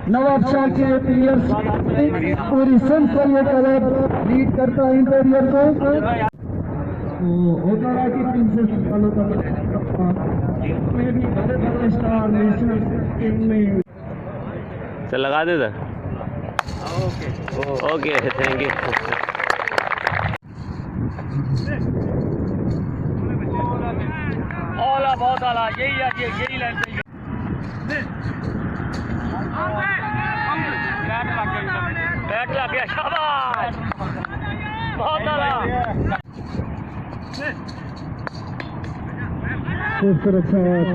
नवाब शाह के प्लेयर्स पूरी सिंध से ये क्लब लीड करता है इंटीरियर को। ओकारा की टीम से फॉलो करता में भी बड़े बड़े स्टार नेशनल टीम में। चल लगा दे सर। Okay thank you. ओला बहुत आला, यही लाइन पे बैट लग गया, शाबाश, बहुत आला। खूबसूरत शॉट।